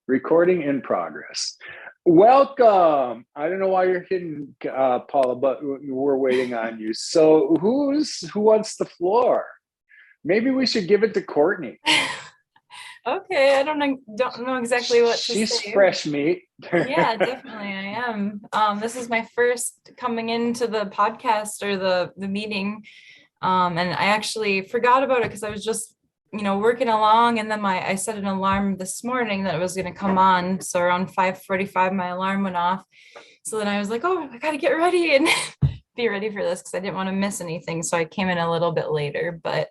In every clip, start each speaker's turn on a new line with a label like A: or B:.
A: Recording in progress. Welcome. I don't know why you're hidden, Paula, but we're waiting on you. So who wants the floor? Maybe we should give it to Courtney.
B: Okay, I don't know exactly what to say.
A: She's fresh meat.
B: Yeah, definitely I am. This is my first coming into the podcast or the meeting. And I actually forgot about it because I was just, working along, and then I set an alarm this morning that it was going to come on. So around 5:45, my alarm went off. So then I was like, oh, I got to get ready and be ready for this because I didn't want to miss anything. So I came in a little bit later, but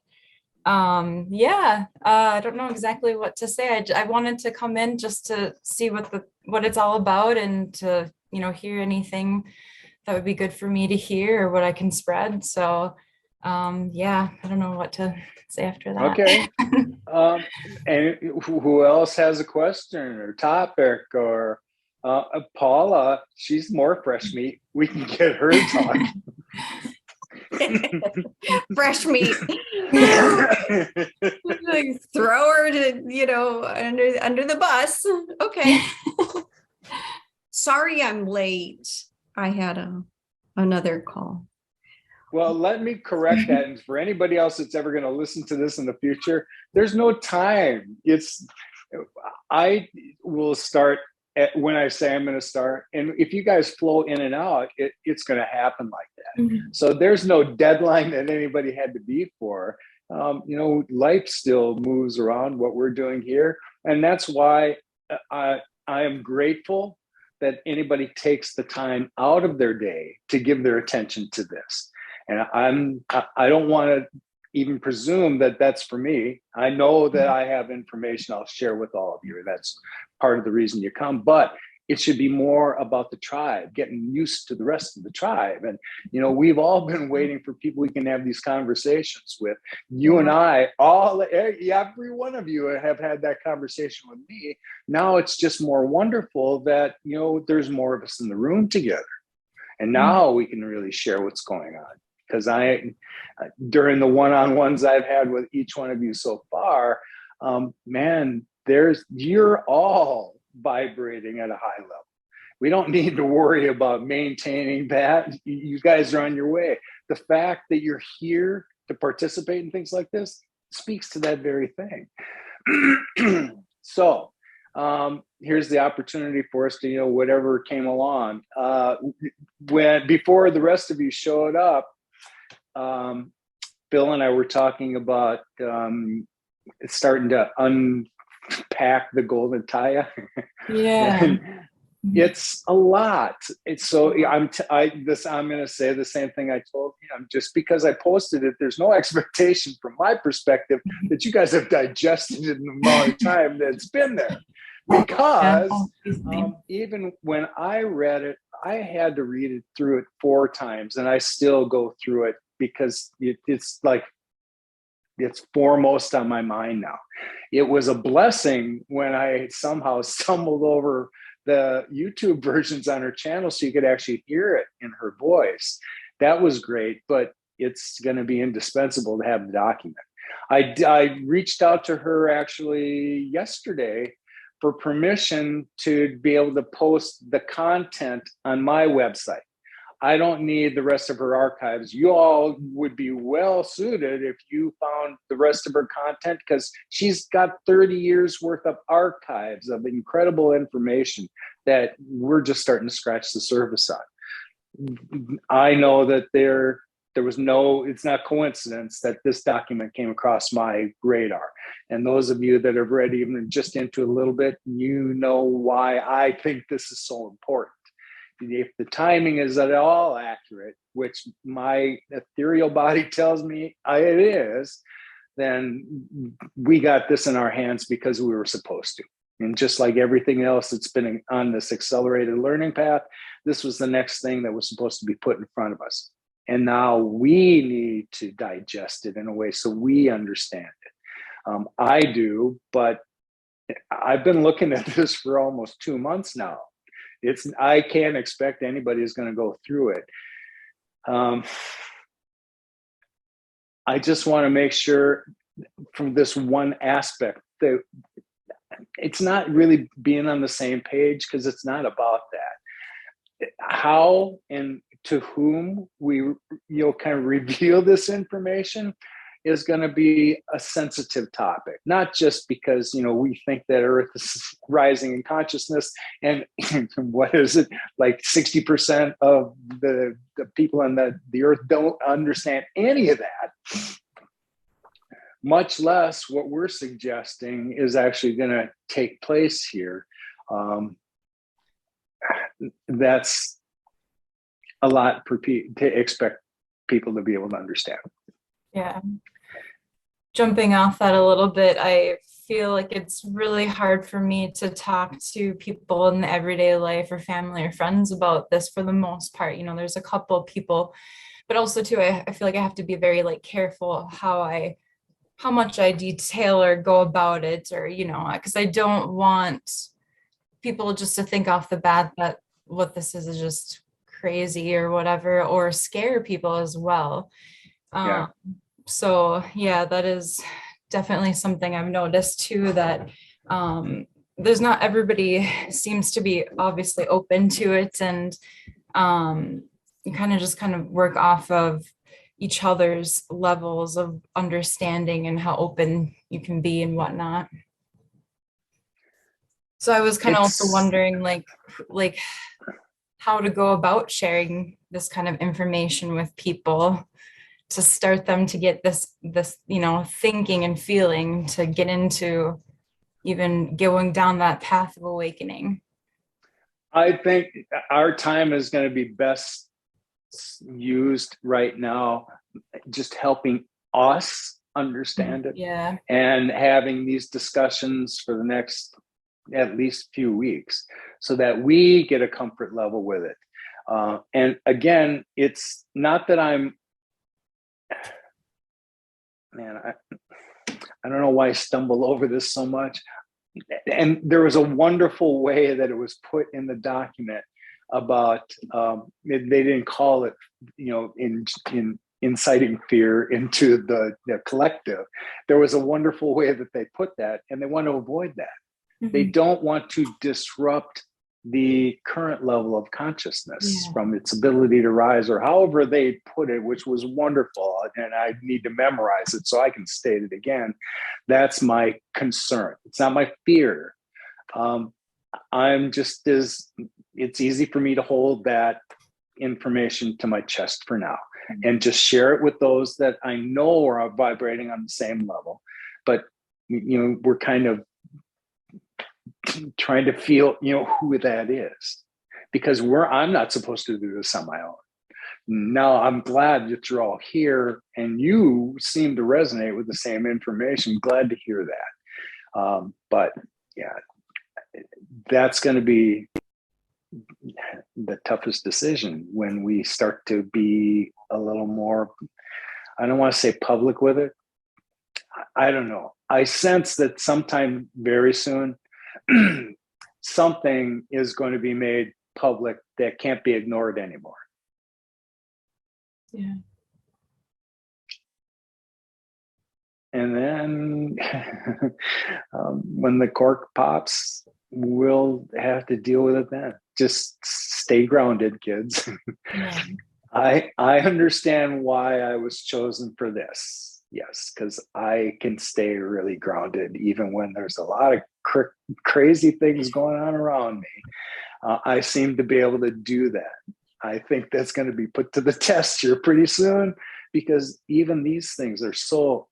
B: I don't know exactly what to say. I wanted to come in just to see what it's all about, and to hear anything that would be good for me to hear or what I can spread. So I don't know what to say after that.
A: Okay. And who else has a question or topic? Or Paula, she's more fresh meat. We can get her talking.
C: Fresh meat. Like, throw her to under the bus. Okay. Sorry I'm late. I had another call.
A: Well, let me correct that. And for anybody else that's ever going to listen to this in the future, there's no time. I will start when I say I'm going to start. And if you guys flow in and out, it's going to happen like that. Mm-hmm. So there's no deadline that anybody had to be for. Life still moves around what we're doing here. And that's why I am grateful that anybody takes the time out of their day to give their attention to this. And I don't want to even presume that that's for me. I know that I have information I'll share with all of you. That's part of the reason you come, but it should be more about the tribe, getting used to the rest of the tribe. And, we've all been waiting for people we can have these conversations with. You and I, every one of you have had that conversation with me. Now it's just more wonderful that, there's more of us in the room together. And now we can really share what's going on. Because during the one-on-ones I've had with each one of you so far, you're all vibrating at a high level. We don't need to worry about maintaining that. You guys are on your way. The fact that you're here to participate in things like this speaks to that very thing. So here's the opportunity for us to, whatever came along. Before the rest of you showed up, Bill and I were talking about starting to unpack the golden taya.
B: Yeah.
A: And it's a lot. I'm going to say the same thing I told him. Just because I posted it, there's no expectation from my perspective that you guys have digested it in the amount of time that's been there. Because even when I read it, I had to read it through it 4 times, and I still go through it because it's like it's foremost on my mind now. It was a blessing when I somehow stumbled over the YouTube versions on her channel so you could actually hear it in her voice. That was great, but it's going to be indispensable to have the document. I reached out to her actually yesterday for permission to be able to post the content on my website. I don't need the rest of her archives. You all would be well suited if you found the rest of her content, because she's got 30 years worth of archives of incredible information that we're just starting to scratch the surface on. I know that it's not coincidence that this document came across my radar. And those of you that have read even just into it a little bit, you know why I think this is so important. If the timing is at all accurate, which my ethereal body tells me it is, then we got this in our hands because we were supposed to. And just like everything else that's been on this accelerated learning path, this was the next thing that was supposed to be put in front of us. And now we need to digest it in a way so we understand it. I do, but I've been looking at this for almost 2 months now. I can't expect anybody is going to go through it. I just want to make sure from this one aspect that it's not really being on the same page, because it's not about that. How and to whom we kind of reveal this information is going to be a sensitive topic, not just because we think that Earth is rising in consciousness, and what is it, like 60% of the people on the Earth don't understand any of that, much less what we're suggesting is actually going to take place here. That's a lot to expect people to be able to understand.
B: Yeah. Jumping off that a little bit, I feel like it's really hard for me to talk to people in the everyday life or family or friends about this for the most part. There's a couple people, but also too, I feel like I have to be very careful how much I detail or go about it, or, because I don't want people just to think off the bat that what this is just crazy or whatever, or scare people as well.
A: Yeah.
B: So yeah, that is definitely something I've noticed too, that there's not everybody seems to be obviously open to it, and you kind of work off of each other's levels of understanding and how open you can be and whatnot. So I was kind of also wondering like how to go about sharing this kind of information with people to start them to get this thinking and feeling to get into even going down that path of awakening.
A: I think our time is going to be best used right now just helping us understand it, and having these discussions for the next at least few weeks so that we get a comfort level with it. And again, it's not that I don't know why I stumble over this so much. And there was a wonderful way that it was put in the document about, they didn't call it, in inciting fear into the collective. There was a wonderful way that they put that, and they want to avoid that. Mm-hmm. They don't want to disrupt the current level of consciousness from its ability to rise, or however they put it, which was wonderful. And I need to memorize it so I can state it again. That's my concern. It's not my fear. It's easy for me to hold that information to my chest for now and just share it with those that I know are vibrating on the same level. But, we're kind of trying to feel, who that is, because I'm not supposed to do this on my own. No, I'm glad that you're all here and you seem to resonate with the same information. Glad to hear that. But yeah, that's going to be the toughest decision when we start to be a little more, I don't want to say public with it. I don't know. I sense that sometime very soon, something is going to be made public that can't be ignored anymore.
B: Yeah.
A: And then when the cork pops, we'll have to deal with it then. Just stay grounded, kids.
B: Yeah.
A: I understand why I was chosen for this. Yes, because I can stay really grounded even when there's a lot of crazy things going on around me. I seem to be able to do that. I think that's going to be put to the test here pretty soon, because even these things are so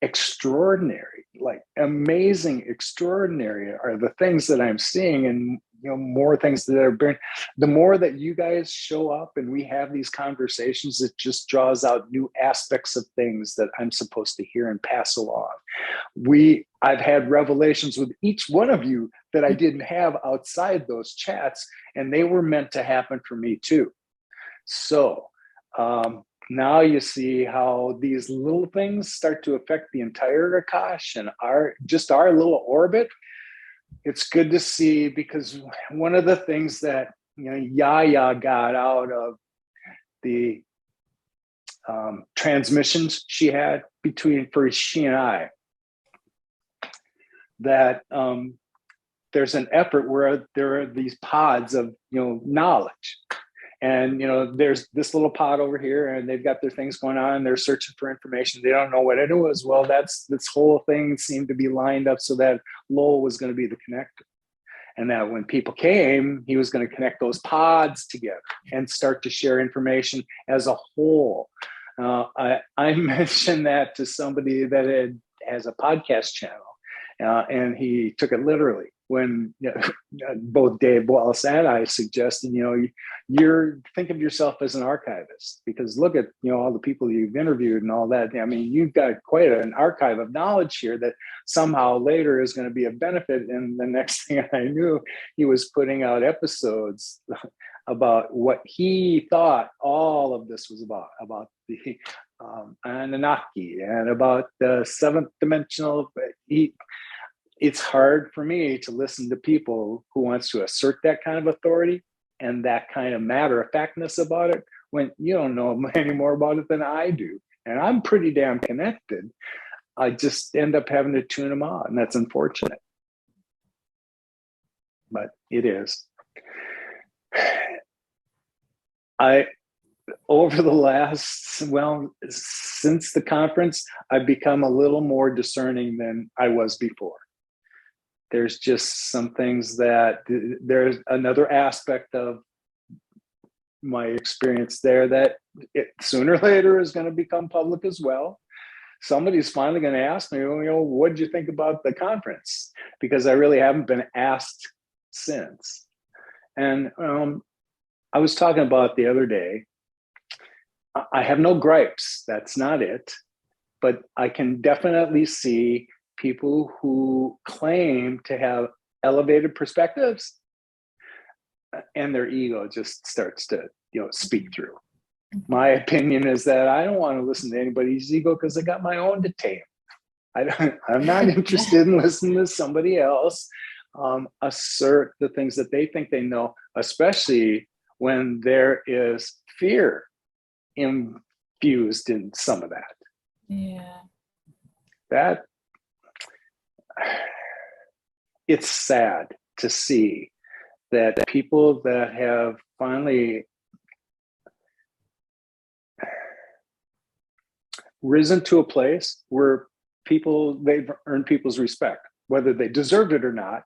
A: extraordinary, like amazing, extraordinary are the things that I'm seeing, and more things that are being. The more that you guys show up and we have these conversations, it just draws out new aspects of things that I'm supposed to hear and pass along. I've had revelations with each one of you that I didn't have outside those chats, and they were meant to happen for me too. So now you see how these little things start to affect the entire Akash and our little orbit. It's good to see, because one of the things that Yaya got out of the transmissions she had for she and I that there's an effort where there are these pods of, knowledge. And, there's this little pod over here and they've got their things going on and they're searching for information. They don't know what it was. Well, this whole thing seemed to be lined up so that Lowell was going to be the connector. And that when people came, he was going to connect those pods together and start to share information as a whole. I mentioned that to somebody that has a podcast channel, and he took it literally when both Dave Wallace and I suggested, you're think of yourself as an archivist, because look at, all the people you've interviewed and all that. I mean, you've got quite an archive of knowledge here that somehow later is going to be a benefit. And the next thing I knew, he was putting out episodes about what he thought all of this was about the Anunnaki and about the seventh dimensional. It's hard for me to listen to people who wants to assert that kind of authority and that kind of matter-of-factness about it when you don't know any more about it than I do. And I'm pretty damn connected. I just end up having to tune them out, and that's unfortunate. But it is. Over the last, since the conference, I've become a little more discerning than I was before. There's just some things that there's another aspect of my experience there that sooner or later is going to become public as well. Somebody's finally going to ask me, what did you think about the conference? Because I really haven't been asked since. And I was talking about the other day, I have no gripes. That's not it. But I can definitely see people who claim to have elevated perspectives and their ego just starts to, speak through. My opinion is that I don't want to listen to anybody's ego because I got my own to tame. I'm not interested in listening to somebody else assert the things that they think they know, especially when there is fear infused in some of that.
B: Yeah.
A: It's sad to see that people that have finally risen to a place where they've earned people's respect, whether they deserved it or not,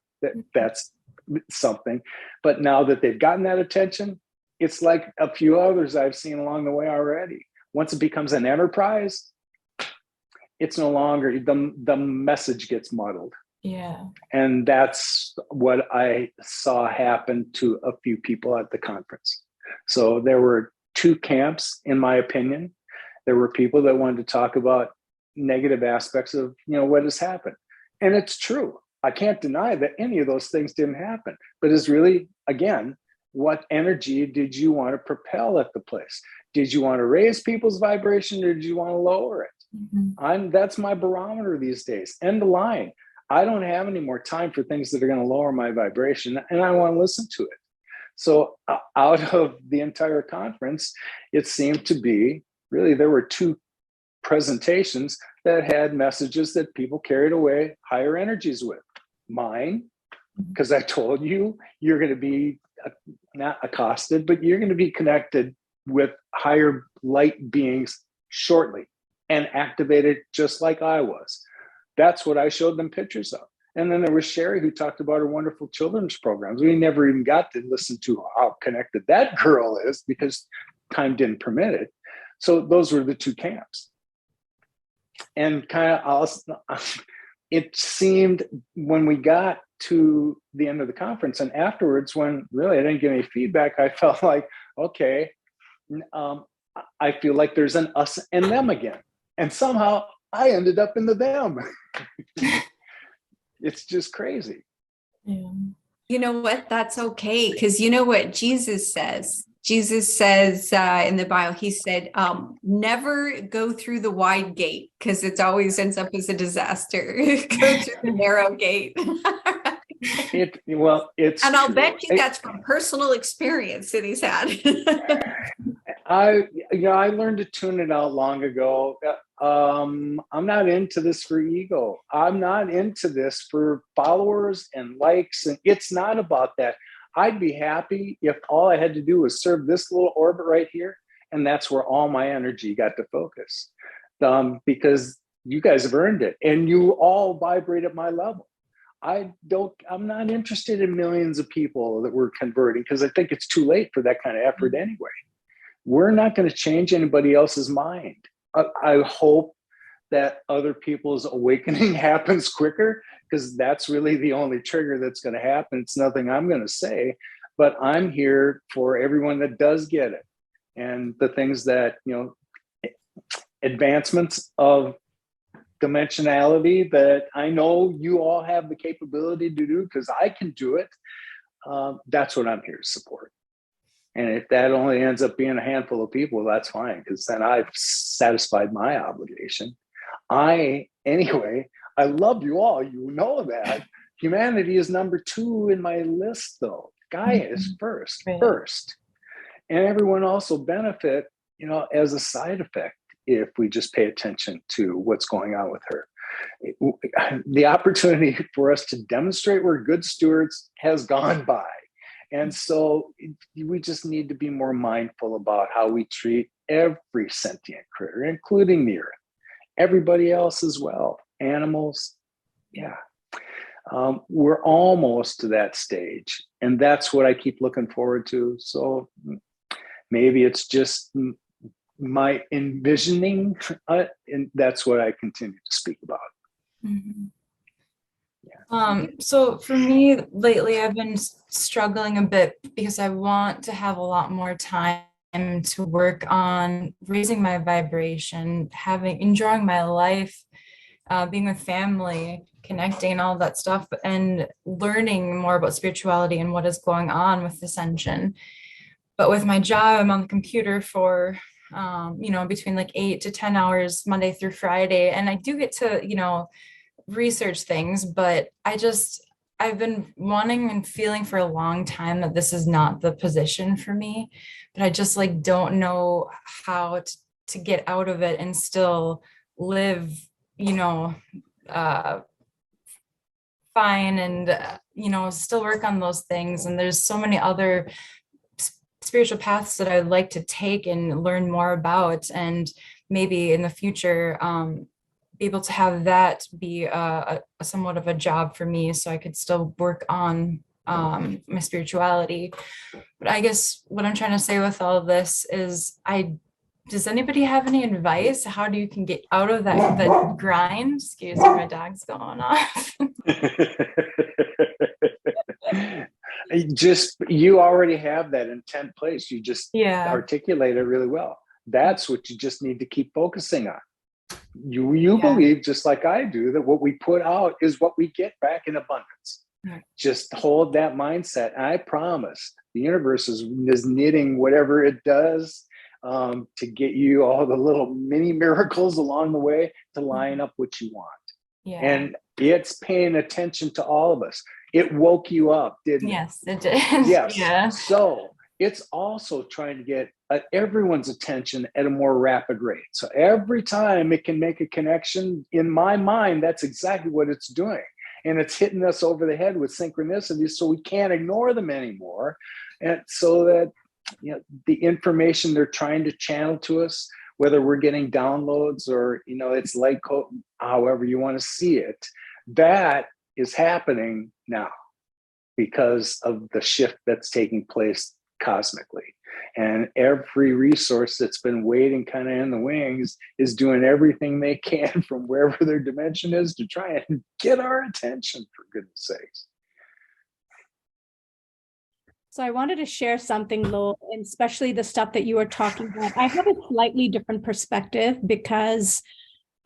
A: that's something. But now that they've gotten that attention, it's like a few others I've seen along the way already. Once it becomes an enterprise, it's no longer, the message gets muddled.
B: Yeah.
A: And that's what I saw happen to a few people at the conference. So there were two camps, in my opinion. There were people that wanted to talk about negative aspects of, what has happened. And it's true. I can't deny that any of those things didn't happen. But it's really, again, what energy did you want to propel at the place? Did you want to raise people's vibration or did you want to lower it?
B: Mm-hmm.
A: That's my barometer these days. End of line. I don't have any more time for things that are going to lower my vibration, and I want to listen to it. So out of the entire conference, it seemed to be really, there were two presentations that had messages that people carried away higher energies with. Mine, because I told you, you're going to be not accosted, but you're going to be connected with higher light beings shortly and activated just like I was. That's what I showed them pictures of. And then there was Sherri, who talked about her wonderful children's programs. We never even got to listen to how connected that girl is because time didn't permit it. So those were the two camps. And kind of, it seemed when we got to the end of the conference and afterwards, when really I didn't get any feedback, I felt like, okay, I feel like there's an us and them again. And somehow I ended up in the them. It's just crazy.
B: Yeah.
C: You know what? That's okay. Because you know what Jesus says? Jesus says in the Bible, he said, never go through the wide gate because it always ends up as a disaster. Go through the narrow gate.
A: It's
C: and I'll bet you that's from personal experience that he's had.
A: I learned to tune it out long ago. I'm not into this for ego. I'm not into this for followers and likes. And it's not about that. I'd be happy if all I had to do was serve this little orbit right here. And that's where all my energy got to focus. Because you guys have earned it and you all vibrate at my level. I'm not interested in millions of people that we're converting because I think it's too late for that kind of effort anyway. We're not going to change anybody else's mind. I hope that other people's awakening happens quicker because that's really the only trigger that's going to happen. It's nothing I'm going to say, but I'm here for everyone that does get it. And the things that, advancements of dimensionality that I know you all have the capability to do because I can do it. That's what I'm here to support. And if that only ends up being a handful of people, that's fine because then I've satisfied my obligation. I love you all. You know that. Humanity is number 2 in my list, though. Gaia is first. And everyone also benefit, as a side effect if we just pay attention to what's going on with her. The opportunity for us to demonstrate we're good stewards has gone by. And so we just need to be more mindful about how we treat every sentient critter, including the earth, everybody else as well, animals. Yeah. We're almost to that stage. And that's what I keep looking forward to. So maybe it's just my envisioning, and that's what I continue to speak about.
B: Mm-hmm. Yeah. So for me lately, I've been struggling a bit because I want to have a lot more time to work on raising my vibration, enjoying my life, being with family, connecting, all that stuff, and learning more about spirituality and what is going on with ascension. But with my job, I'm on the computer for between like 8 to 10 hours Monday through Friday. And I do get to, research things, but I've been wanting and feeling for a long time that this is not the position for me, but I just don't know how to get out of it and still live, fine and, still work on those things. And there's so many other spiritual paths that I would like to take and learn more about, and maybe in the future be able to have that be a somewhat of a job for me, so I could still work on my spirituality. But I guess what I'm trying to say with all of this is, does anybody have any advice? How do you can get out of that grind? Excuse me, my dog's going off.
A: You already have that intent place. You just articulate it really well. That's what you just need to keep focusing on. You believe, just like I do, that what we put out is what we get back in abundance. Right. Just hold that mindset. And I promise the universe is knitting whatever it does to get you all the little mini miracles along the way to line up what you want. Yeah. And it's paying attention to all of us. It woke you up, didn't it?
B: Yes, it did.
A: Yes.
B: Yeah.
A: So it's also trying to get everyone's attention at a more rapid rate. So every time it can make a connection, in my mind, that's exactly what it's doing. And it's hitting us over the head with synchronicities, so we can't ignore them anymore. And so that the information they're trying to channel to us, whether we're getting downloads or it's light code, however you want to see it, that is happening now because of the shift that's taking place cosmically. And every resource that's been waiting kind of in the wings is doing everything they can from wherever their dimension is to try and get our attention, for goodness sakes.
D: So I wanted to share something, Lo, and especially the stuff that you were talking about. I have a slightly different perspective because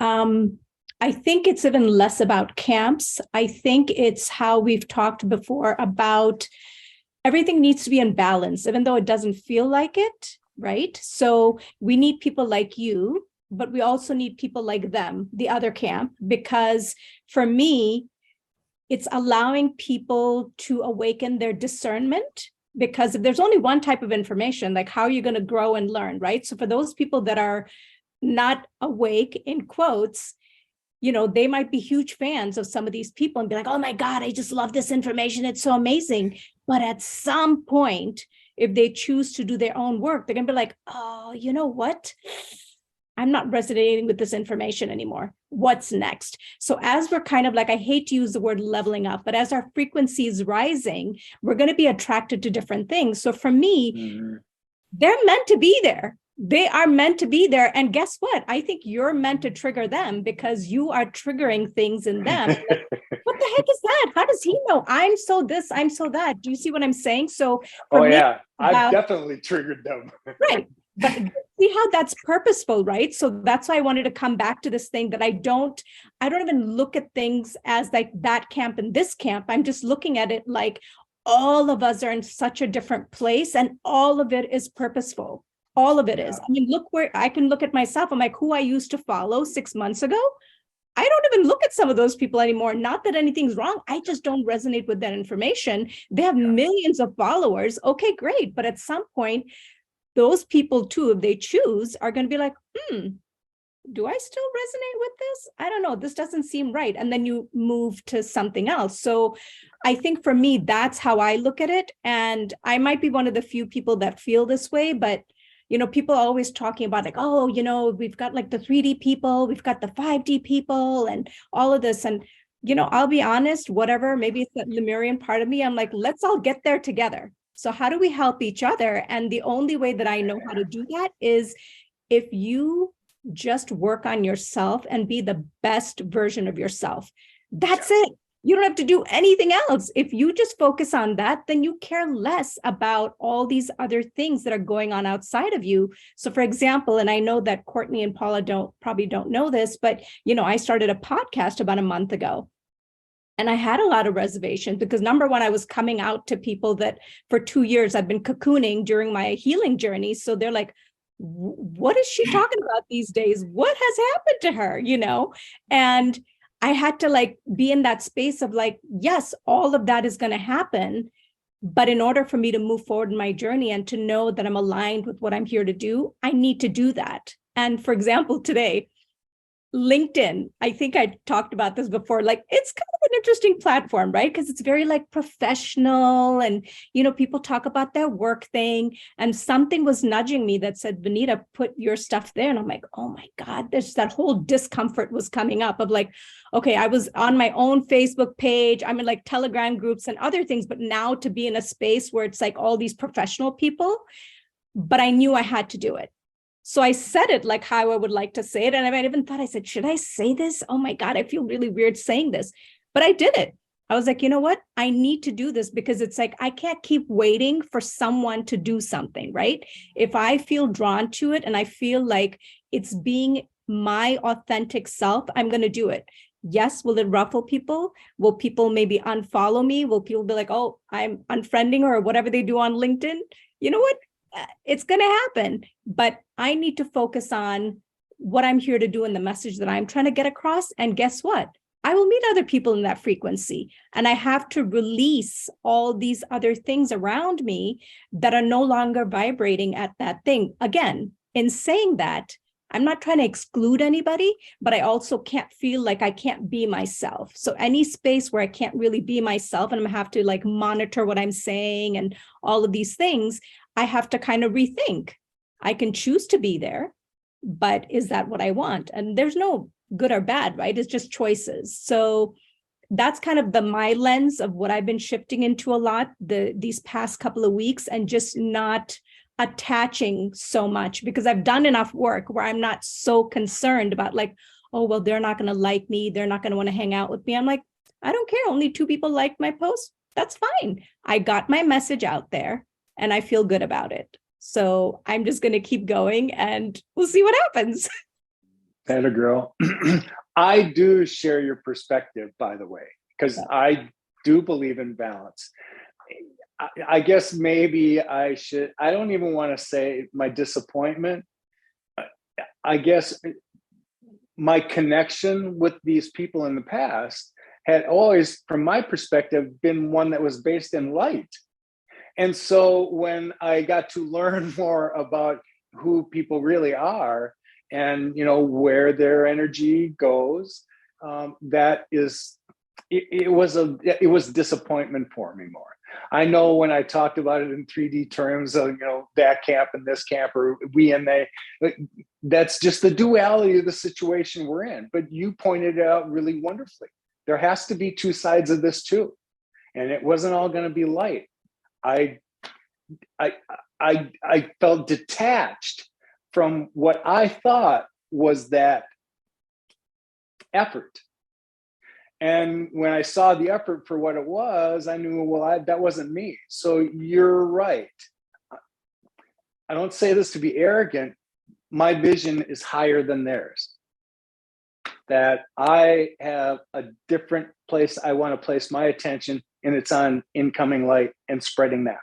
D: I think it's even less about camps. I think it's how we've talked before about everything needs to be in balance, even though it doesn't feel like it, right? So we need people like you, but we also need people like them, the other camp, because for me, it's allowing people to awaken their discernment. Because if there's only one type of information, like how are you going to grow and learn, right? So for those people that are not awake in quotes, they might be huge fans of some of these people and be like, oh my God, I just love this information. It's so amazing. But at some point, if they choose to do their own work, they're going to be like, oh, you know what? I'm not resonating with this information anymore. What's next? So as we're kind of like, I hate to use the word leveling up, but as our frequency is rising, we're going to be attracted to different things. So for me, they're meant to be there. They are meant to be there. And guess what? I think you're meant to trigger them because you are triggering things in them. Like, what the heck is that? How does he know? I'm so this, I'm so that. Do you see what I'm saying? So for me,
A: I've definitely triggered them.
D: Right. But see how that's purposeful, right? So that's why I wanted to come back to this thing that I don't even look at things as like that camp and this camp. I'm just looking at it like all of us are in such a different place and all of it is purposeful. All of it is. I mean, look where I can look at myself. I'm like, who I used to follow 6 months ago. I don't even look at some of those people anymore. Not that anything's wrong. I just don't resonate with that information. They have millions of followers. Okay, great. But at some point, those people too, if they choose, are going to be like, do I still resonate with this? I don't know. This doesn't seem right. And then you move to something else. So I think for me, that's how I look at it. And I might be one of the few people that feel this way, but people are always talking about like, oh, we've got like the 3D people, we've got the 5D people and all of this. And, I'll be honest, whatever, maybe it's that Lemurian part of me. I'm like, let's all get there together. So how do we help each other? And the only way that I know how to do that is if you just work on yourself and be the best version of yourself. That's it. You don't have to do anything else. If you just focus on that, then you care less about all these other things that are going on outside of you. So for example, and I know that Courtney and Paula probably don't know this, but I started a podcast about a month ago. And I had a lot of reservations because number one, I was coming out to people that for 2 years I've been cocooning during my healing journey. So they're like, what is she talking about these days? What has happened to her? And I had to like be in that space of like, yes, all of that is going to happen. But in order for me to move forward in my journey and to know that I'm aligned with what I'm here to do, I need to do that. And for example, today, LinkedIn, I think I talked about this before, like it's kind of an interesting platform, right? Because it's very like professional and, people talk about their work thing and something was nudging me that said, Vaneeta, put your stuff there. And I'm like, oh my God, there's that whole discomfort was coming up of like, okay, I was on my own Facebook page. I'm in like Telegram groups and other things, but now to be in a space where it's like all these professional people, but I knew I had to do it. So I said it like how I would like to say it. And I even thought, I said, should I say this? Oh my God, I feel really weird saying this, but I did it. I was like, you know what? I need to do this because it's like, I can't keep waiting for someone to do something, right? If I feel drawn to it and I feel like it's being my authentic self, I'm going to do it. Yes. Will it ruffle people? Will people maybe unfollow me? Will people be like, oh, I'm unfriending her or whatever they do on LinkedIn? You know what? It's going to happen, but I need to focus on what I'm here to do and the message that I'm trying to get across. And guess what? I will meet other people in that frequency. And I have to release all these other things around me that are no longer vibrating at that thing. Again, in saying that, I'm not trying to exclude anybody, but I also can't feel like I can't be myself. So any space where I can't really be myself and I'm gonna have to like monitor what I'm saying and all of these things, I have to kind of rethink. I can choose to be there, but is that what I want? And there's no good or bad, right? It's just choices. So that's kind of my lens of what I've been shifting into a lot these past couple of weeks and just not attaching so much because I've done enough work where I'm not so concerned about like, oh, well, they're not going to like me. They're not going to want to hang out with me. I'm like, I don't care. Only 2 people liked my post. That's fine. I got my message out there and I feel good about it. So I'm just going to keep going and we'll see what happens.
A: Atta girl. I do share your perspective, by the way, because I do believe in balance. I guess maybe I don't even want to say my disappointment. I guess my connection with these people in the past had always, from my perspective, been one that was based in light. And so when I got to learn more about who people really are, and where their energy goes. It was disappointment for me more. I know when I talked about it in 3D terms of that camp and this camp, or we and they, that's just the duality of the situation we're in. But you pointed it out really wonderfully. There has to be two sides of this too, and it wasn't all going to be light. I felt detached from what I thought was that effort. And when I saw the effort for what it was, I knew, that wasn't me. So you're right. I don't say this to be arrogant. My vision is higher than theirs. That I have a different place I want to place my attention, and it's on incoming light and spreading that.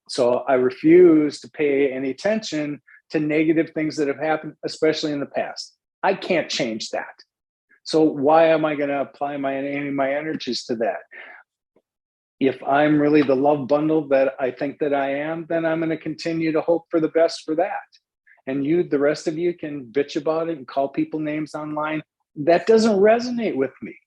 A: So I refuse to pay any attention to negative things that have happened, especially in the past. I can't change that. So why am I going to apply my energies to that? If I'm really the love bundle that I think that I am, then I'm going to continue to hope for the best for that. And the rest of you can bitch about it and call people names online. That doesn't resonate with me.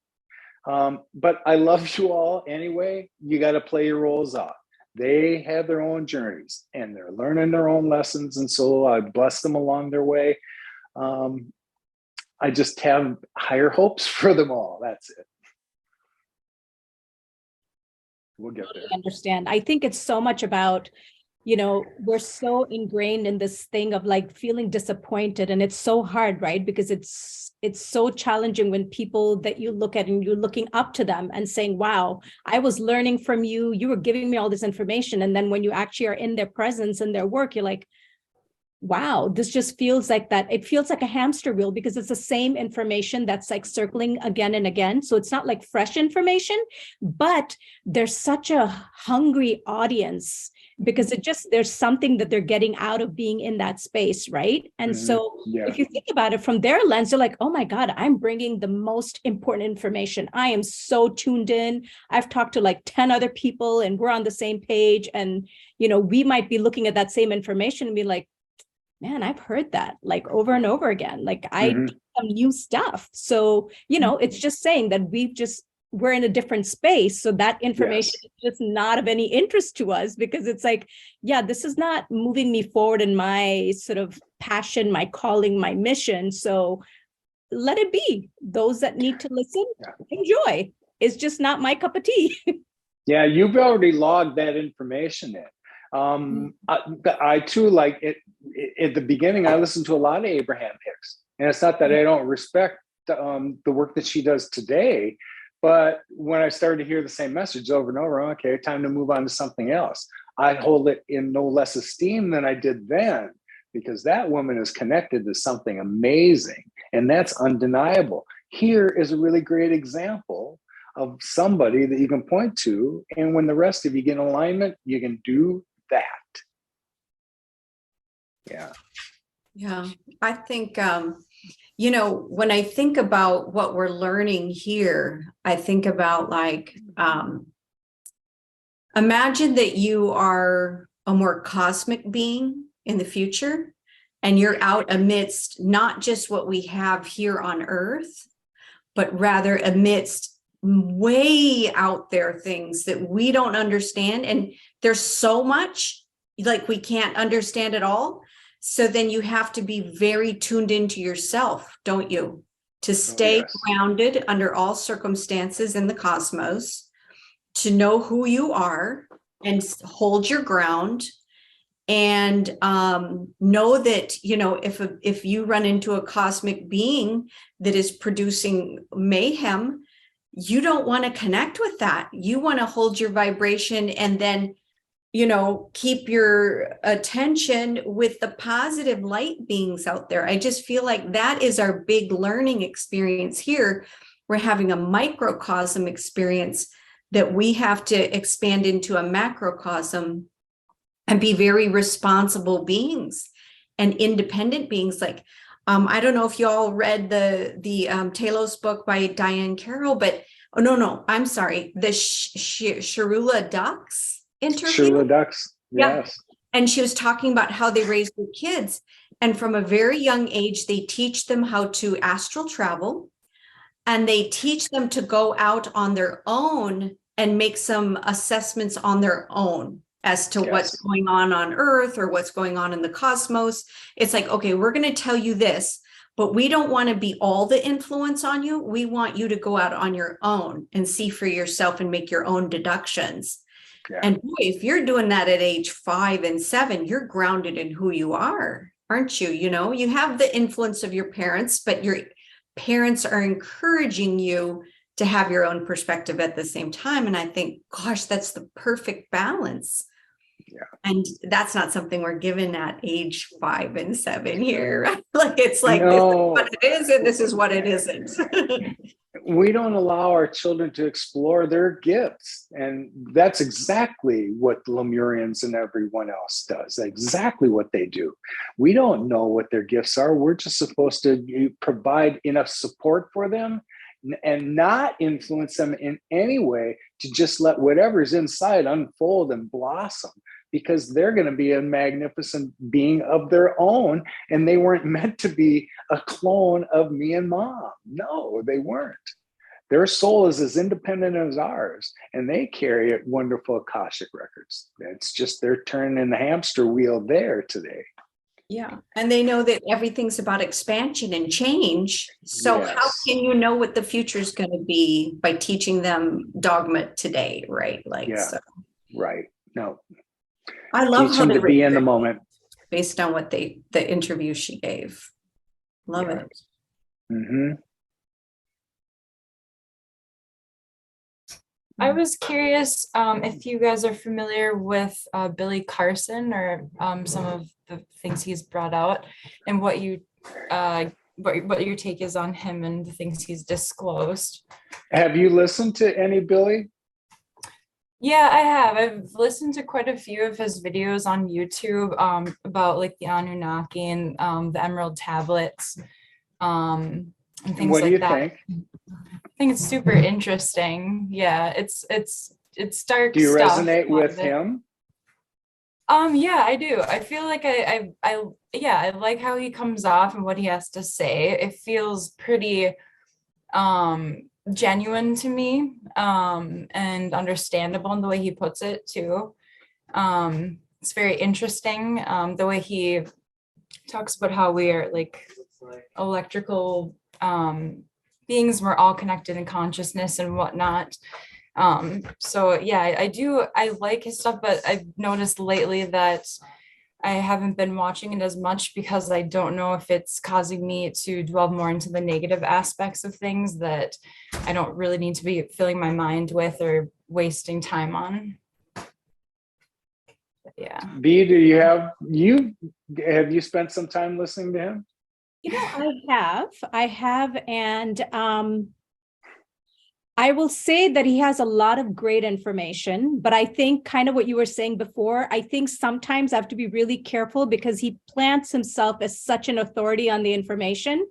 A: But I love you all anyway. You got to play your roles out. They have their own journeys and they're learning their own lessons. And so I bless them along their way. I just have higher hopes for them all. That's it. We'll get there.
D: I understand. I think it's so much about, we're so ingrained in this thing of like feeling disappointed, and it's so hard, right? Because it's so challenging when people that you look at and you're looking up to them and saying, wow, I was learning from you. You were giving me all this information. And then when you actually are in their presence and their work, you're like, wow, this just feels like that. It feels like a hamster wheel because it's the same information that's like circling again and again. So it's not like fresh information, but there's such a hungry audience because there's something that they're getting out of being in that space, right? And so if you think about it from their lens, they're like, oh my God, I'm bringing the most important information. I am so tuned in. I've talked to like 10 other people and we're on the same page. And, we might be looking at that same information and be like, man, I've heard that like over and over again. Like I do some new stuff. So, it's just saying that we're in a different space. So that information is just not of any interest to us because it's like, this is not moving me forward in my sort of passion, my calling, my mission. So let it be. Those that need to listen, enjoy. It's just not my cup of tea.
A: Yeah, you've already logged that information in. I too, like it at the beginning, I listened to a lot of Abraham Hicks, and it's not that I don't respect the work that she does today, but when I started to hear the same message over and over, okay, time to move on to something else. I hold it in no less esteem than I did then, because that woman is connected to something amazing, and that's undeniable. Here is a really great example of somebody that you can point to, and when the rest of you get in alignment, you can do that.
C: Yeah. I think, when I think about what we're learning here, I think about like, imagine that you are a more cosmic being in the future, and you're out amidst not just what we have here on Earth, but rather amidst way out there things that we don't understand. And there's so much like we can't understand it all. So then you have to be very tuned into yourself, don't you? To stay grounded under all circumstances in the cosmos, to know who you are and hold your ground. And know that, if you run into a cosmic being that is producing mayhem, you don't want to connect with that. You want to hold your vibration and then, keep your attention with the positive light beings out there. I just feel like that is our big learning experience here. We're having a microcosm experience that we have to expand into a macrocosm and be very responsible beings and independent beings. Like, I don't know if you all read the Talos book by Diane Carroll, but I'm sorry, the Sherula Ducks interview.
A: Sherula Ducks, yes.
C: And she was talking about how they raised their kids. And from a very young age, they teach them how to astral travel, and they teach them to go out on their own and make some assessments on their own as to what's going on Earth or what's going on in the cosmos. It's like, okay, we're going to tell you this, but we don't want to be all the influence on you. We want you to go out on your own and see for yourself and make your own deductions. Yeah. And boy, if you're doing that at age 5 and 7, you're grounded in who you are, aren't you? You know, you have the influence of your parents, but your parents are encouraging you to have your own perspective at the same time. And I think, gosh, that's the perfect balance. Yeah. And that's not something we're given at age 5 and 7 here. Like, it's like, no. This is what it is, and this is what it isn't.
A: We don't allow our children to explore their gifts. And that's exactly what Lemurians and everyone else does, exactly what they do. We don't know what their gifts are. We're just supposed to provide enough support for them and not influence them in any way, to just let whatever's inside unfold and blossom, because they're going to be a magnificent being of their own. And they weren't meant to be a clone of me and mom. No, they weren't. Their soul is as independent as ours, and they carry wonderful Akashic records. It's just they're turning the hamster wheel there today.
C: Yeah. And they know that everything's about expansion and change. So how can you know what the future is going to be by teaching them dogma today? Right. Like, so.
A: Right. No.
C: I love
A: Teach them to be in the moment.
C: Based on what the interview she gave. Love it.
A: Mm-hmm.
B: I was curious if you guys are familiar with Billy Carson or some of the things he's brought out, and what your take is on him and the things he's disclosed. Have
A: you listened to any Billy?
B: Yeah, I have. I've listened to quite a few of his videos on YouTube about like the Anunnaki and the Emerald Tablets and things
A: what do
B: like
A: you
B: that.
A: think?
B: I think it's super interesting. Yeah, it's dark.
A: Do you
B: stuff,
A: resonate with him?
B: Yeah, I do. I feel like I like how he comes off and what he has to say. It feels pretty genuine to me, and understandable in the way he puts it too. It's very interesting, the way he talks about how we are like electrical beings, we're all connected in consciousness and whatnot. So yeah, I like his stuff, but I've noticed lately that I haven't been watching it as much because I don't know if it's causing me to dwell more into the negative aspects of things that I don't really need to be filling my mind with or wasting time on. But yeah.
A: B, have you spent some time listening to him?
D: You know, I have, and I will say that he has a lot of great information, but I think kind of what you were saying before, I think sometimes I have to be really careful because he plants himself as such an authority on the information.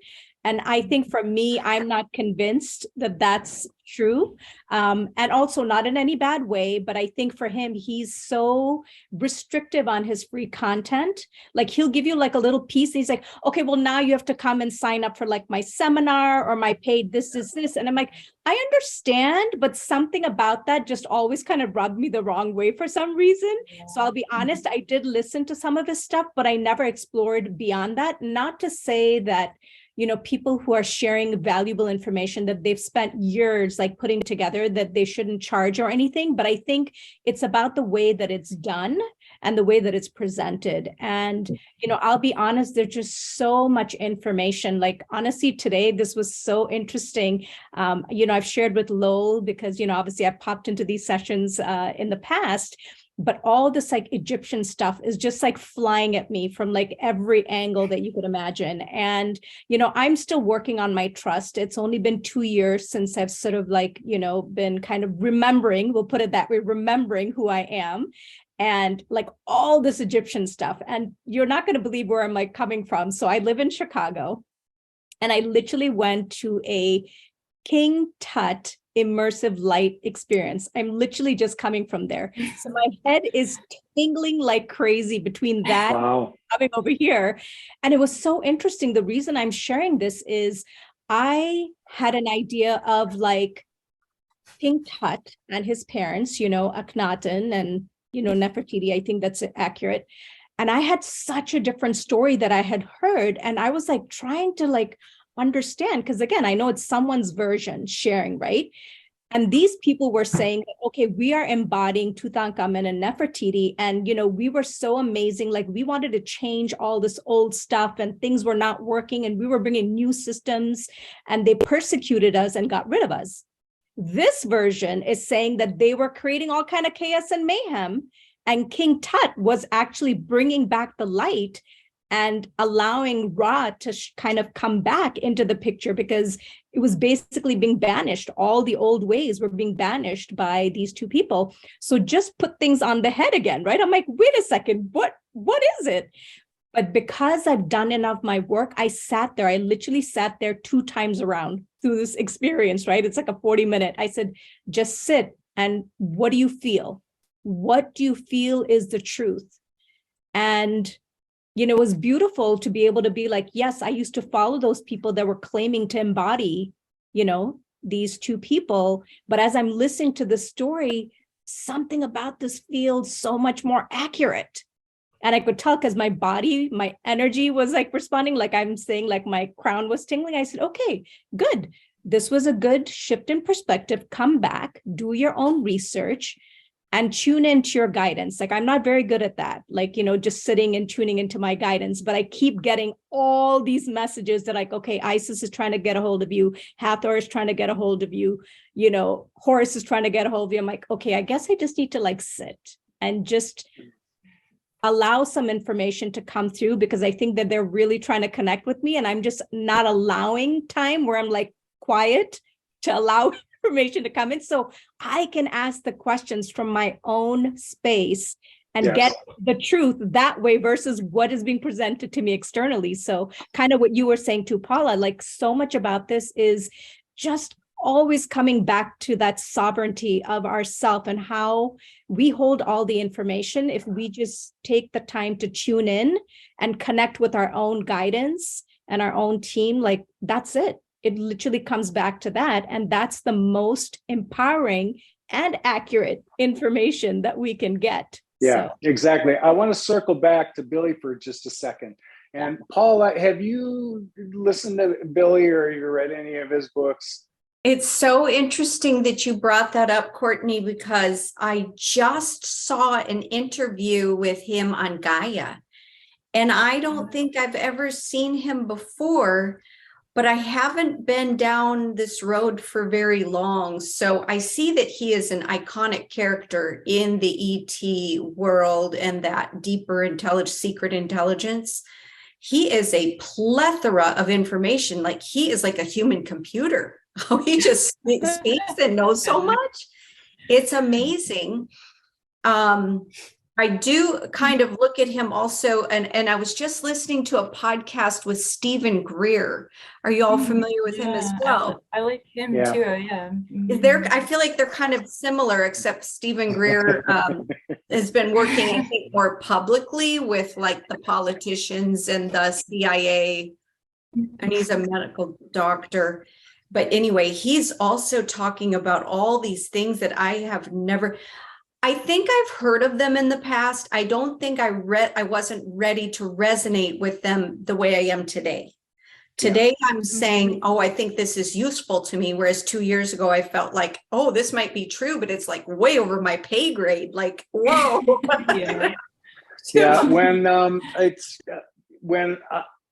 D: And I think for me, I'm not convinced that that's true. And also not in any bad way, but I think for him, he's so restrictive on his free content. Like he'll give you like a little piece. And he's like, okay, well, now you have to come and sign up for like my seminar or my paid this. And I'm like, I understand, but something about that just always kind of rubbed me the wrong way for some reason. Yeah. So I'll be honest, I did listen to some of his stuff, but I never explored beyond that. Not to say that, you know, people who are sharing valuable information that they've spent years like putting together, that they shouldn't charge or anything. But I think it's about the way that it's done and the way that it's presented. And, you know, I'll be honest, there's just so much information. Like, honestly, today, this was so interesting. You know, I've shared with Lowell because, you know, obviously I've popped into these sessions in the past. But all this like Egyptian stuff is just like flying at me from like every angle that you could imagine. And, you know, I'm still working on my trust. It's only been 2 years since I've sort of like, you know, been kind of remembering, we'll put it that way, remembering who I am. And like all this Egyptian stuff. And you're not going to believe where I'm like coming from. So I live in Chicago, and I literally went to a King Tut immersive light experience. I'm literally just coming from there. So my head is tingling like crazy between that
A: Wow.
D: coming over here. And it was so interesting. The reason I'm sharing this is I had an idea of like King Tut and his parents, Akhenaten and, Nefertiti. I think that's accurate. And I had such a different story that I had heard. And I was like trying to like understand, because again, I know it's someone's version sharing, right? And these people were saying, okay, we are embodying Tutankhamun and Nefertiti. And, we were so amazing. Like we wanted to change all this old stuff and things were not working. And we were bringing new systems and they persecuted us and got rid of us. This version is saying that they were creating all kind of chaos and mayhem. And King Tut was actually bringing back the light and allowing Ra to kind of come back into the picture because it was basically being banished. All the old ways were being banished by these two people. So just put things on the head again, right? I'm like, wait a second, what is it? But because I've done enough of my work, I literally sat there 2 times around through this experience, right? It's like a 40-minute. I said, just sit and what do you feel? What do you feel is the truth? And it was beautiful to be able to be like, yes, I used to follow those people that were claiming to embody, these two people. But as I'm listening to the story, something about this feels so much more accurate. And I could tell because my body, my energy was like responding, like I'm saying, like my crown was tingling. I said, okay, good. This was a good shift in perspective. Come back, do your own research and tune into your guidance. Like I'm not very good at that, like, just sitting and tuning into my guidance, but I keep getting all these messages that like, okay, Isis is trying to get a hold of you. Hathor is trying to get a hold of you. Horus is trying to get a hold of you. I'm like, okay, I guess I just need to like sit and just allow some information to come through because I think that they're really trying to connect with me. And I'm just not allowing time where I'm like quiet to allow information to come in so I can ask the questions from my own space and get the truth that way versus what is being presented to me externally. So kind of what you were saying to Paula, like so much about this is just always coming back to that sovereignty of ourself and how we hold all the information. If we just take the time to tune in and connect with our own guidance and our own team, like that's it. It literally comes back to that. And that's the most empowering and accurate information that we can get.
A: Yeah, exactly. I want to circle back to Billy for just a second. And Paula, have you listened to Billy or you read any of his books?
C: It's so interesting that you brought that up, Courtney, because I just saw an interview with him on Gaia. And I don't think I've ever seen him before, but I haven't been down this road for very long. So I see that he is an iconic character in the ET world and that deeper secret intelligence. He is a plethora of information. Like he is like a human computer. He just speaks and knows so much. It's amazing. I do kind of look at him also, and I was just listening to a podcast with Stephen Greer. Are you all familiar with him as well?
B: I like him too. Yeah.
C: I feel like they're kind of similar, except Stephen Greer has been working, I think, more publicly with like the politicians and the CIA, and he's a medical doctor. But anyway, he's also talking about all these things that I think I've heard of them in the past. I don't think I wasn't ready to resonate with them the way I am today. Today, I'm saying, oh, I think this is useful to me. Whereas 2 years ago, I felt like, oh, this might be true, but it's like way over my pay grade. Like, whoa.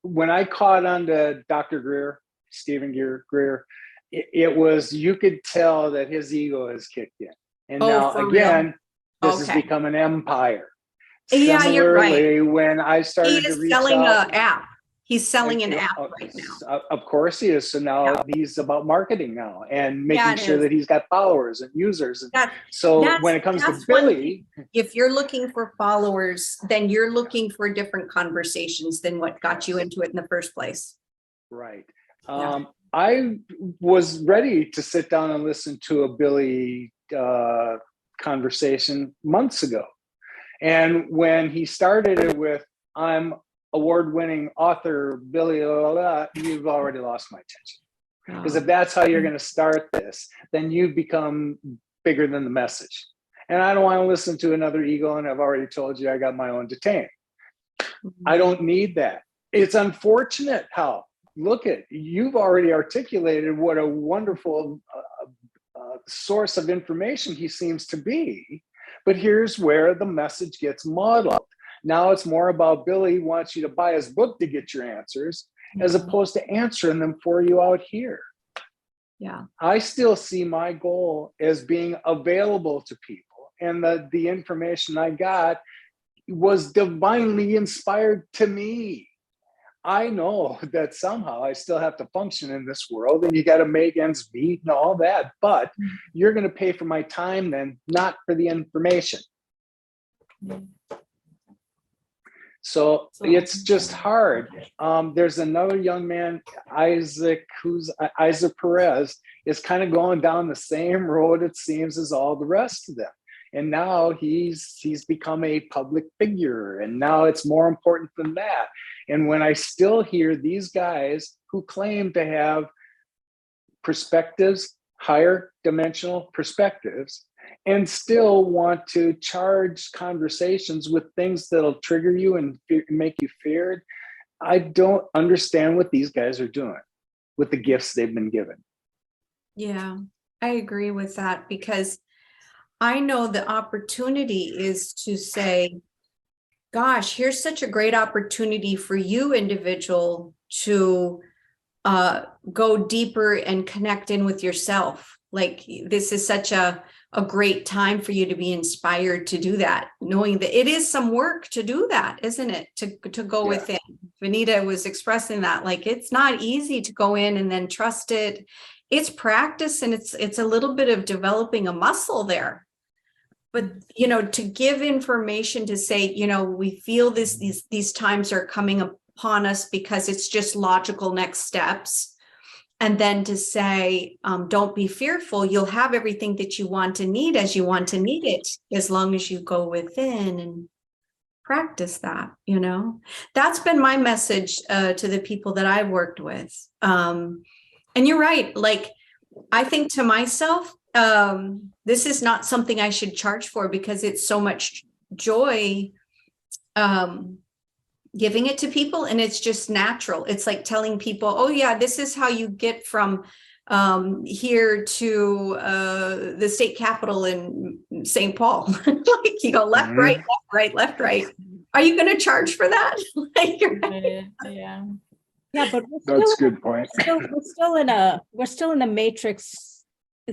A: When I caught on to Dr. Greer, Stephen Greer, it was, you could tell that his ego has kicked in. And now again, this has become an empire.
C: Yeah, you're right.
A: When I started to reach
C: selling
A: out,
C: an app. He's selling an app right now.
A: Of course he is. So now he's about marketing now and making sure that he's got followers and users. And when it comes to Billy,
C: if you're looking for followers, then you're looking for different conversations than what got you into it in the first place.
A: Right. I was ready to sit down and listen to a Billy conversation months ago. And when he started it with, I'm award-winning author Billy, you've already lost my attention. Because if that's how you're going to start this, then you become bigger than the message. And I don't want to listen to another ego, and I've already told you I got my own detain. I don't need that. It's unfortunate how, look at, you've already articulated what a wonderful source of information he seems to be. But here's where the message gets muddled. Now it's more about Billy wants you to buy his book to get your answers, as opposed to answering them for you out here.
C: Yeah.
A: I still see my goal as being available to people. And the information I got was divinely inspired to me. I know that somehow I still have to function in this world, and you got to make ends meet and all that, but you're going to pay for my time then, not for the information. So it's just hard. There's another young man, Isaac Perez, is kind of going down the same road, it seems, as all the rest of them. And now he's become a public figure, and now it's more important than that. And when I still hear these guys who claim to have perspectives, higher dimensional perspectives, and still want to charge conversations with things that'll trigger you and make you feared, I don't understand what these guys are doing with the gifts they've been given.
C: Yeah, I agree with that, because I know the opportunity is to say, gosh, here's such a great opportunity for you, individual, to go deeper and connect in with yourself. Like, this is such a great time for you to be inspired to do that, knowing that it is some work to do that, isn't it? To go within. Vaneeta was expressing that, like, it's not easy to go in and then trust it. It's practice, and it's a little bit of developing a muscle there. But, you know, to give information, to say, you know, we feel these times are coming upon us because it's just logical next steps. And then to say, don't be fearful. You'll have everything that you want and need as you want to need it, as long as you go within and practice that, you know. That's been my message to the people that I've worked with. And you're right. Like, I think to myself, this is not something I should charge for, because it's so much joy giving it to people, and it's just natural. It's like telling people, oh yeah, this is how you get from here to the state capitol in St. Paul. Like, you go left, right, left, right, left, right. Are you going to charge for that? Like,
D: Yeah, but
A: that's a good point.
D: We're still in a matrix.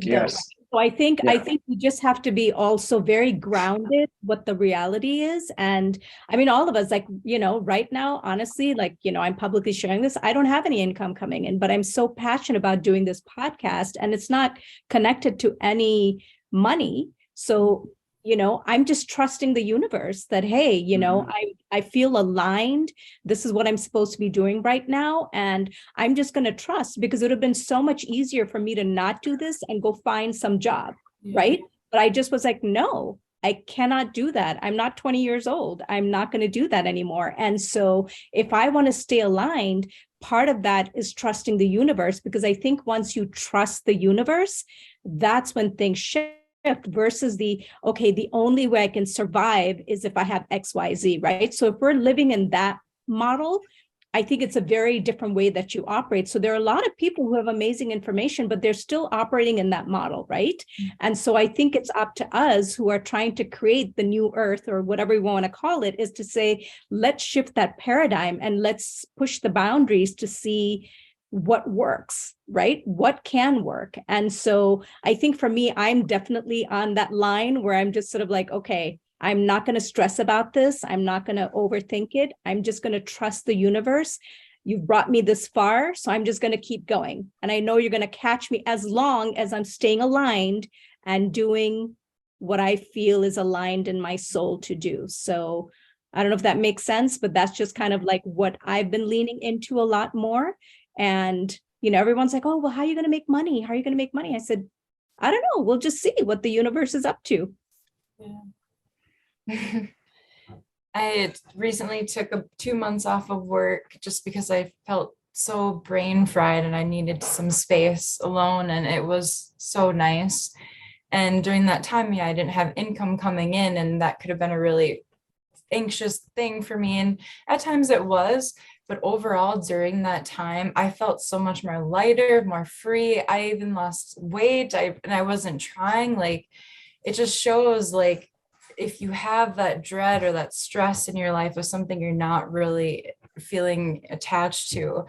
A: Yes.
D: So I think we just have to be also very grounded what the reality is. And I mean, all of us, like, you know, right now, honestly, like, you know, I'm publicly sharing this. I don't have any income coming in, but I'm so passionate about doing this podcast, and it's not connected to any money. So, you know, I'm just trusting the universe that, hey, you know, I feel aligned. This is what I'm supposed to be doing right now. And I'm just going to trust, because it would have been so much easier for me to not do this and go find some job. Right. But I just was like, no, I cannot do that. I'm not 20 years old. I'm not going to do that anymore. And so if I want to stay aligned, part of that is trusting the universe, because I think once you trust the universe, that's when things shift. Versus the only way I can survive is if I have XYZ, right? So if we're living in that model, I think it's a very different way that you operate. So there are a lot of people who have amazing information, but they're still operating in that model, right? And so I think it's up to us who are trying to create the new earth, or whatever we want to call it, is to say, let's shift that paradigm and let's push the boundaries to see what works, right? What can work. And so I think for me, I'm definitely on that line where I'm just sort of like, okay, I'm not going to stress about this. I'm not going to overthink it. I'm just going to trust the universe. You've brought me this far, so I'm just going to keep going. And I know you're going to catch me as long as I'm staying aligned and doing what I feel is aligned in my soul to do. So I don't know if that makes sense, but that's just kind of like what I've been leaning into a lot more. And Everyone's like, oh, well, how are you going to make money? How are you going to make money? I said, I don't know. We'll just see what the universe is up to.
B: Yeah. I recently took 2 months off of work just because I felt so brain fried and I needed some space alone, and it was so nice. And during that time, I didn't have income coming in, and that could have been a really anxious thing for me. And at times it was, but overall during that time, I felt so much more lighter, more free. I even lost weight. And I wasn't trying. Like, it just shows, like, if you have that dread or that stress in your life of something you're not really feeling attached to,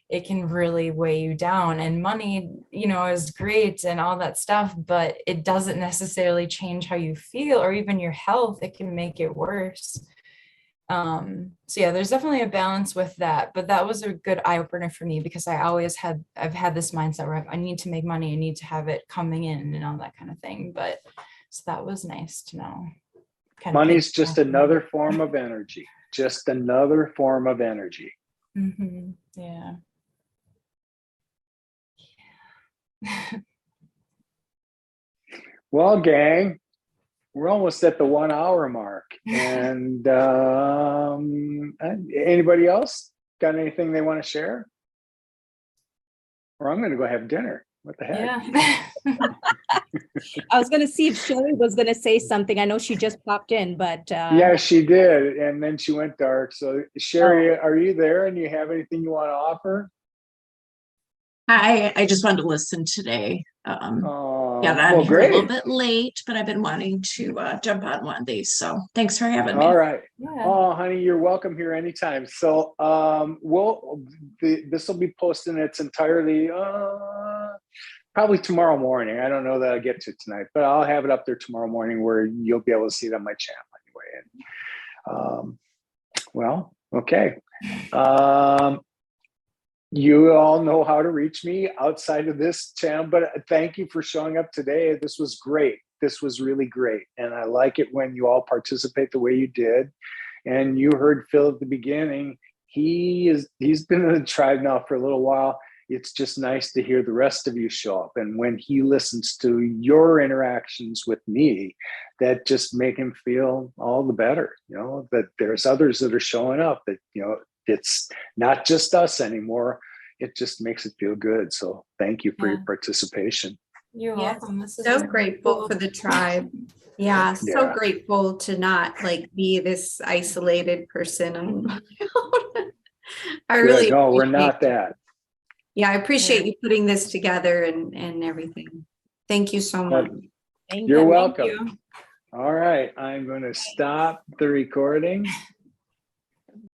B: it can really weigh you down. And money, is great and all that stuff, but it doesn't necessarily change how you feel or even your health. It can make it worse. So yeah, there's definitely a balance with that, but that was a good eye opener for me because I've had this mindset where I need to make money, I need to have it coming in and all that kind of thing. But so that was nice to know.
A: Money's just another form of energy, just another form of energy.
B: Mm-hmm. Yeah.
A: Well, gang, we're almost at the 1 hour mark. And anybody else got anything they want to share? Or I'm going to go have dinner. What the heck?
B: Yeah.
D: I was going to see if Sherri was going to say something. I know she just popped in, but
A: yeah, she did. And then she went dark. So Sherri, Are you there and you have anything you want to offer?
E: I just wanted to listen today. I'm here
A: great.
E: a little bit late, but I've been wanting to jump on one of these. So thanks for having me.
A: All right.
B: Yeah.
A: Oh, honey, you're welcome here anytime. So this will be posted in its entirely probably tomorrow morning. I don't know that I'll get to it tonight, but I'll have it up there tomorrow morning where you'll be able to see it on my channel anyway. And okay. You all know how to reach me outside of this channel, but thank you for showing up today. This was great. This was really great. And I like it when you all participate the way you did. And you heard Phil at the beginning. He's been in the tribe now for a little while. It's just nice to hear the rest of you show up. And when he listens to your interactions with me, that just make him feel all the better, that there's others that are showing up, that, it's not just us anymore. It just makes it feel good. So thank you for your participation.
B: You're welcome. This is
C: So grateful for the tribe. Yeah, so grateful to not be this isolated person on my own. I really
A: we're not that.
C: Yeah, I appreciate you putting this together and everything. Thank you so much.
A: You're welcome. All right, I'm going to stop the recording.